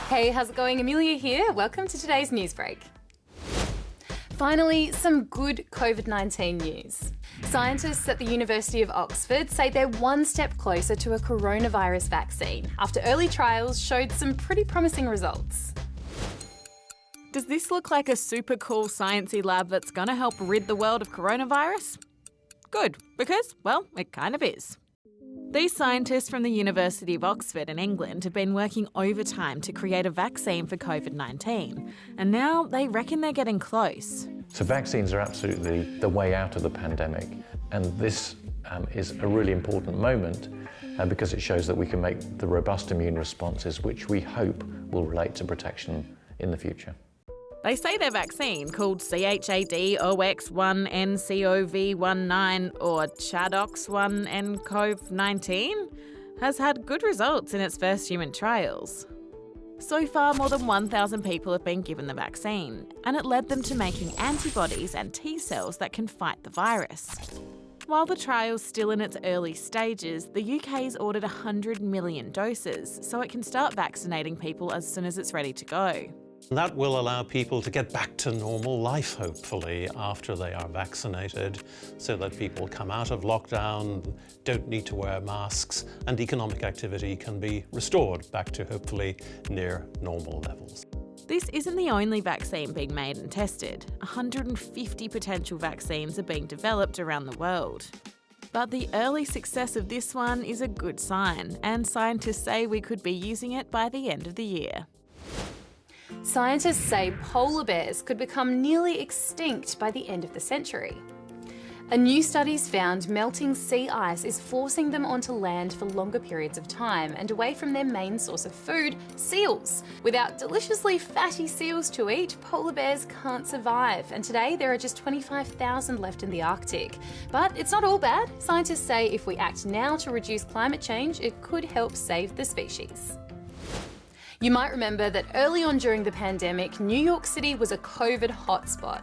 Hey, how's it going? Amelia here. Welcome to today's Newsbreak. Finally, some good COVID-19 news. Scientists at the University of Oxford say they're one step closer to a coronavirus vaccine after early trials showed some pretty promising results. Does this look like a super cool sciencey lab that's going to help rid the world of coronavirus? Good, because, well, it kind of is. These scientists from the University of Oxford in England have been working overtime to create a vaccine for COVID-19, and now they reckon they're getting close. So vaccines are absolutely the way out of the pandemic, and this is a really important moment because it shows that we can make the robust immune responses which we hope will relate to protection in the future. They say their vaccine, called CHADOX1NCOV19 or ChAdOX1nCoV19, has had good results in its first human trials. So far, more than 1,000 people have been given the vaccine, and it led them to making antibodies and T cells that can fight the virus. While the trial's still in its early stages, the UK's ordered 100 million doses, so it can start vaccinating people as soon as it's ready to go. That will allow people to get back to normal life, hopefully, after they are vaccinated, so that people come out of lockdown, don't need to wear masks, and economic activity can be restored back to hopefully near normal levels. This isn't the only vaccine being made and tested. 150 potential vaccines are being developed around the world. But the early success of this one is a good sign, and scientists say we could be using it by the end of the year. Scientists say polar bears could become nearly extinct by the end of the century. A new study's found melting sea ice is forcing them onto land for longer periods of time and away from their main source of food, seals. Without deliciously fatty seals to eat, polar bears can't survive, and today there are just 25,000 left in the Arctic. But it's not all bad. Scientists say if we act now to reduce climate change, it could help save the species. You might remember that early on during the pandemic, New York City was a COVID hotspot.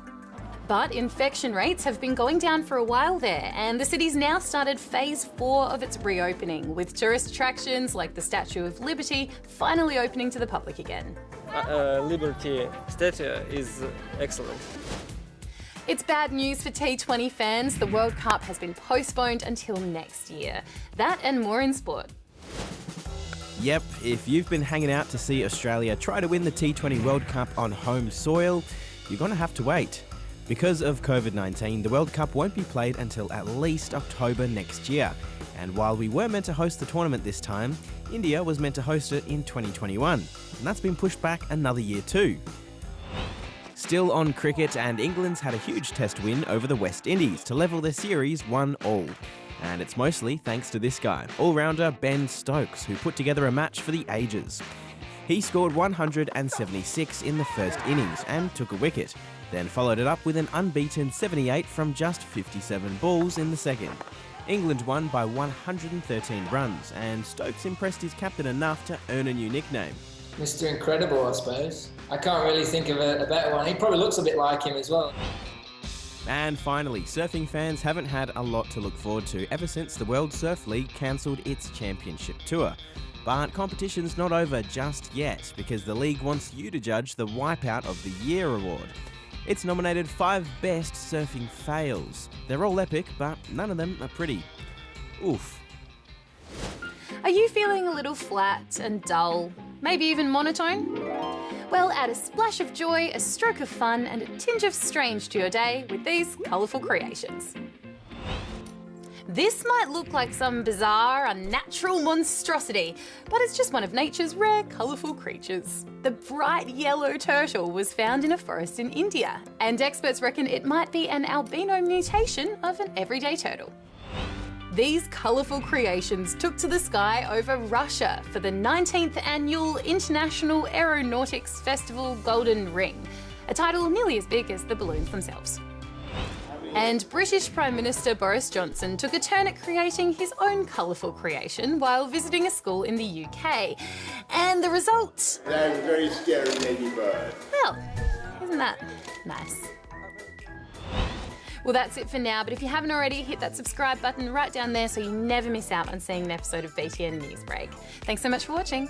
But infection rates have been going down for a while there, and the city's now started phase 4 of its reopening, with tourist attractions like the Statue of Liberty finally opening to the public again. Liberty statue is excellent. It's bad news for T20 fans. The World Cup has been postponed until next year. That and more in sport. Yep, if you've been hanging out to see Australia try to win the T20 World Cup on home soil, you're going to have to wait. Because of COVID-19, the World Cup won't be played until at least October next year. And while we were meant to host the tournament this time, India was meant to host it in 2021. And that's been pushed back another year too. Still on cricket, and England's had a huge test win over the West Indies to level their series 1-1. And it's mostly thanks to this guy, all-rounder Ben Stokes, who put together a match for the ages. He scored 176 in the first innings and took a wicket, then followed it up with an unbeaten 78 from just 57 balls in the second. England won by 113 runs, and Stokes impressed his captain enough to earn a new nickname. Mr. Incredible, I suppose. I can't really think of a better one. He probably looks a bit like him as well. And finally, surfing fans haven't had a lot to look forward to ever since the World Surf League cancelled its championship tour. But competition's not over just yet, because the league wants you to judge the Wipeout of the Year award. It's nominated 5 best surfing fails. They're all epic, but none of them are pretty. Oof. Are you feeling a little flat and dull? Maybe even monotone? Well, add a splash of joy, a stroke of fun, and a tinge of strange to your day with these colourful creations. This might look like some bizarre, unnatural monstrosity, but it's just one of nature's rare, colourful creatures. The bright yellow turtle was found in a forest in India, and experts reckon it might be an albino mutation of an everyday turtle. These colourful creations took to the sky over Russia for the 19th Annual International Aeronautics Festival Golden Ring, a title nearly as big as the balloons themselves. And British Prime Minister Boris Johnson took a turn at creating his own colourful creation while visiting a school in the UK. And the result? That's a very scary ladybird. Well, isn't that nice? Well, that's it for now, but if you haven't already, hit that subscribe button right down there so you never miss out on seeing an episode of BTN Newsbreak. Thanks so much for watching.